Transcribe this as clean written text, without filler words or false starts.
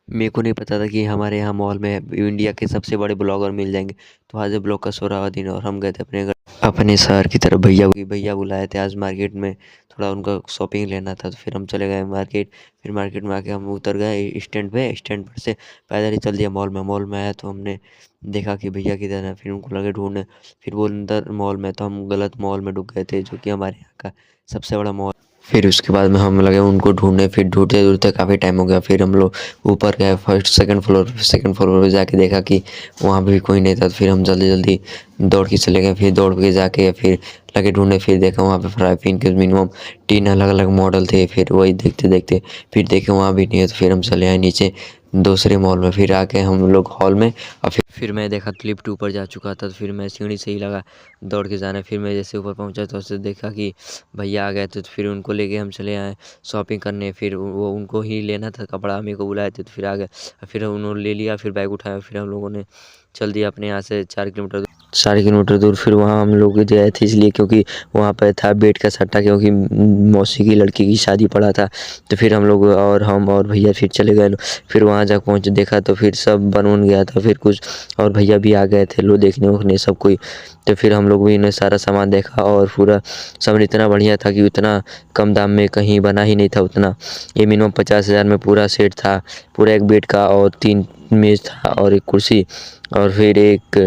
मेरे को नहीं पता था कि हमारे यहाँ मॉल में इंडिया के सबसे बड़े ब्लॉगर मिल जाएंगे। तो आज ब्लॉग का 16वां दिन और हम गए थे अपने घर, अपने शहर की तरफ। भैया बुलाए थे आज मार्केट में, थोड़ा उनका शॉपिंग लेना था। तो फिर हम चले गए मार्केट। फिर मार्केट में आके हम उतर गए स्टैंड पे। स्टैंड पर से पैदल ही चल दिया मॉल में आया तो हमने देखा कि भैया किधर है। फिर उनको लगे ढूंढने। फिर वो अंदर मॉल में, तो हम गलत मॉल में डूब गए थे, जो कि हमारे यहाँ का सबसे बड़ा मॉल। फिर उसके बाद में हम लगे उनको ढूंढने। फिर ढूंढते ढूंढते काफ़ी टाइम हो गया। फिर हम लोग ऊपर गए फर्स्ट सेकंड फ्लोर पे जाके देखा कि वहाँ पे भी कोई नहीं था। तो फिर हम जल्दी जल्दी दौड़ के चले गए। फिर दौड़ के जाके फिर लगे ढूंढने। फिर देखा वहाँ पे फ्राई पैन के मिनिमम 3 अलग अलग मॉडल थे। फिर वही देखते देखते फिर देखे वहाँ भी नहीं है। तो फिर हम चले आए नीचे दूसरे मॉल में। फिर आके हम लोग हॉल में, और फिर मैं देखा कि लिफ्ट ऊपर जा चुका था। तो फिर मैं सीढ़ी से ही लगा दौड़ के जाना। फिर मैं जैसे ऊपर पहुंचा तो उससे देखा कि भैया आ गए थे। तो फिर उनको लेके हम चले आए शॉपिंग करने। फिर वो उनको ही लेना था कपड़ा, मेरे को बुलाए थे। तो फिर आ गए, फिर उन्होंने ले लिया। फिर बैग उठाया। फिर हम लोगों ने चल दिया अपने यहाँ से 4 किलोमीटर दूर। फिर वहाँ हम लोग गए थे इसलिए क्योंकि वहाँ पर था बेड का सट्टा, क्योंकि मौसी की लड़की की शादी पड़ा था। तो फिर हम लोग और हम और भैया फिर चले गए। फिर वहाँ जा पहुँचे, देखा तो फिर सब बन गया था। फिर कुछ और भैया भी आ गए थे लो देखने उखने सब कोई। तो फिर हम लोग भी इन्हें सारा सामान देखा और पूरा सामान इतना बढ़िया था कि उतना कम दाम में कहीं बना ही नहीं था उतना। ये मिनिमम 50,000 में पूरा सेट था, पूरा एक बेड का और 3 मेज़ था और एक कुर्सी और फिर एक